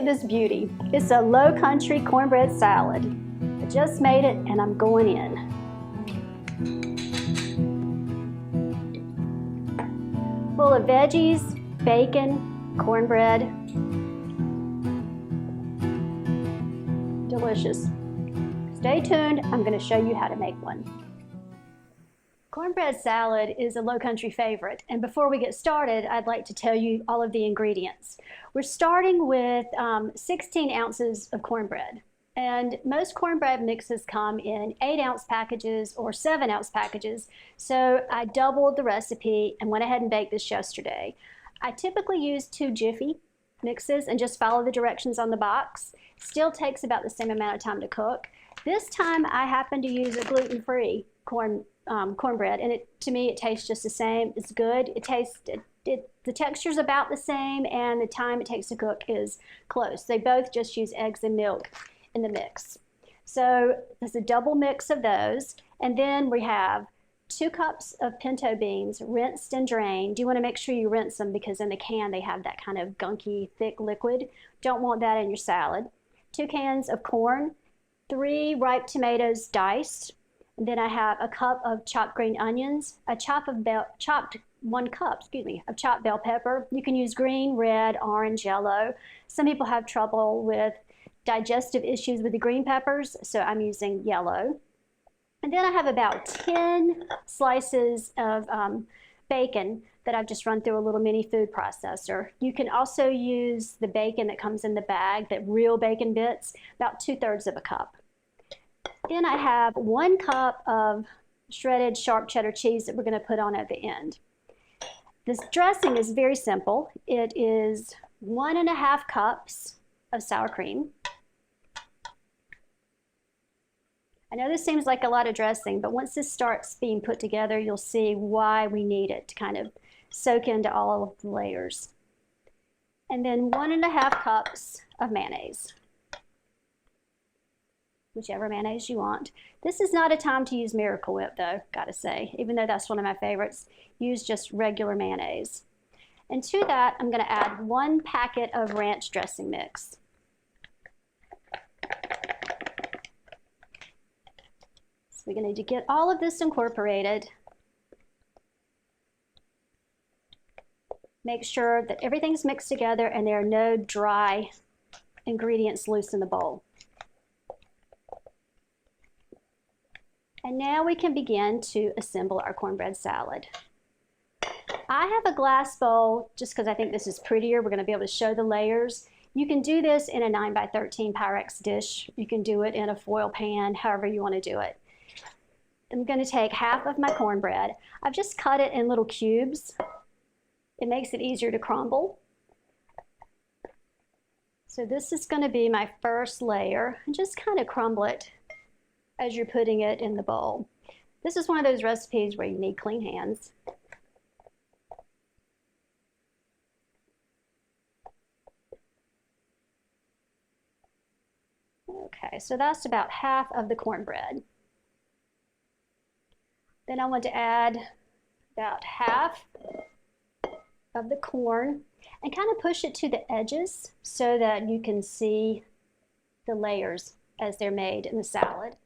at this beauty. It's a Lowcountry cornbread salad. I just made it and I'm going in. Full of veggies, bacon, cornbread. Delicious. Stay tuned, I'm going to show you how to make one. Cornbread salad is a Lowcountry favorite, and before we get started, I'd like to tell you all of the ingredients. We're starting with 16 ounces of cornbread, and most cornbread mixes come in 8-ounce packages or 7-ounce packages, so I doubled the recipe and went ahead and baked this yesterday. I typically use 2 Jiffy mixes and just follow the directions on the box. Still takes about the same amount of time to cook. This time I happen to use a gluten-free cornbread, and to me it tastes just the same. It's good. The texture's about the same, and the time it takes to cook is close. They both just use eggs and milk in the mix. So there's a double mix of those, and then we have 2 cups of pinto beans, rinsed and drained. You want to make sure you rinse them because in the can they have that kind of gunky, thick liquid. Don't want that in your salad. 2 cans of corn, 3 ripe tomatoes diced. And then I have a cup of chopped green onions, a chopped bell pepper. You can use green, red, orange, yellow. Some people have trouble with digestive issues with the green peppers, so I'm using yellow. And then I have about 10 slices of bacon that I've just run through a little mini food processor. You can also use the bacon that comes in the bag, that real bacon bits, about 2/3 of a cup. Then I have 1 cup of shredded sharp cheddar cheese that we're going to put on at the end. This dressing is very simple. It is 1.5 cups of sour cream. I know this seems like a lot of dressing, but once this starts being put together, you'll see why we need it to kind of soak into all of the layers. And then 1.5 cups of mayonnaise. Whichever mayonnaise you want. This is not a time to use Miracle Whip though, gotta say, even though that's one of my favorites. Use just regular mayonnaise. And to that, I'm gonna add 1 packet of ranch dressing mix. So we're gonna need to get all of this incorporated. Make sure that everything's mixed together and there are no dry ingredients loose in the bowl. And now we can begin to assemble our cornbread salad. I have a glass bowl just because I think this is prettier. We're going to be able to show the layers. You can do this in a 9x13 Pyrex dish. You can do it in a foil pan, however you want to do it. I'm going to take half of my cornbread. I've just cut it in little cubes. It makes it easier to crumble. So this is going to be my first layer, and just kind of crumble it as you're putting it in the bowl. This is one of those recipes where you need clean hands. Okay, so that's about half of the cornbread. Then I want to add about half of the corn and kind of push it to the edges so that you can see the layers as they're made in the salad.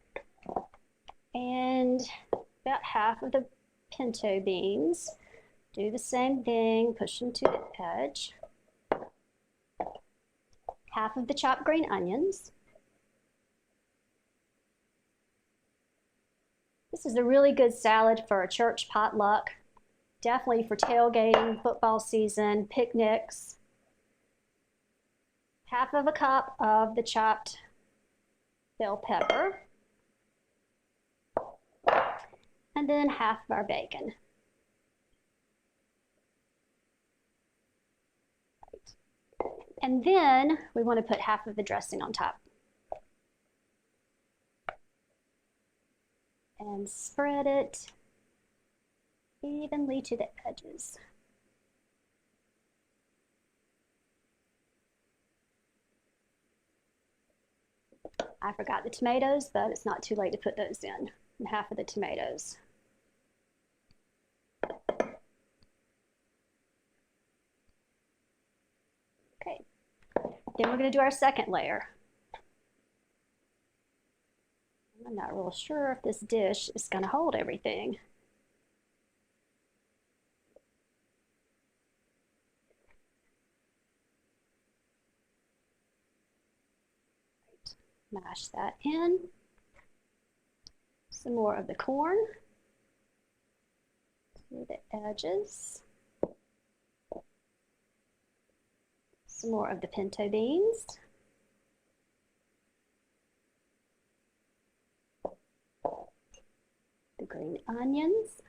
And about half of the pinto beans. Do the same thing, push them to the edge. Half of the chopped green onions. This is a really good salad for a church potluck. Definitely for tailgating, football season, picnics. Half of a cup of the chopped bell pepper. And then half of our bacon. And then we want to put half of the dressing on top. And spread it evenly to the edges. I forgot the tomatoes, but it's not too late to put those in. And half of the tomatoes. Okay. Then we're going to do our second layer. I'm not real sure if this dish is going to hold everything. Mash that in. Some more of the corn through the edges. Some more of the pinto beans. The green onions.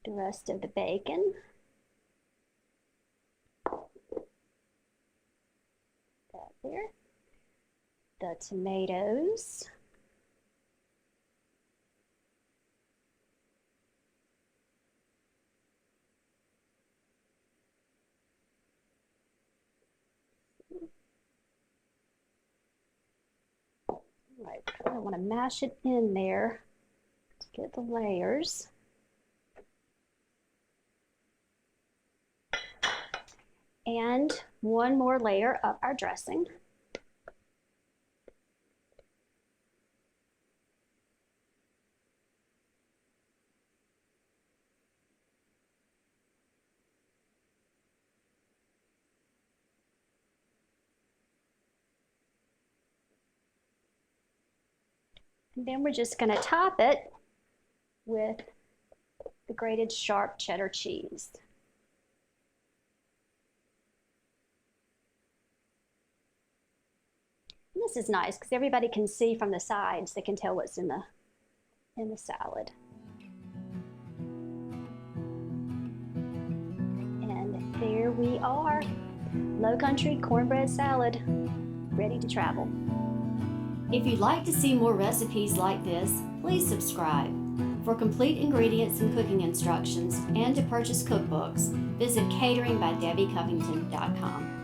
The rest of the bacon. That there. The tomatoes. All right, I want to mash it in there to get the layers. And one more layer of our dressing. And then we're just going to top it with the grated sharp cheddar cheese. And this is nice because everybody can see from the sides. They can tell what's in the salad. And there we are, Lowcountry cornbread salad, ready to travel. If you'd like to see more recipes like this, please subscribe. For complete ingredients and cooking instructions and to purchase cookbooks, visit cateringbydebbycovington.com.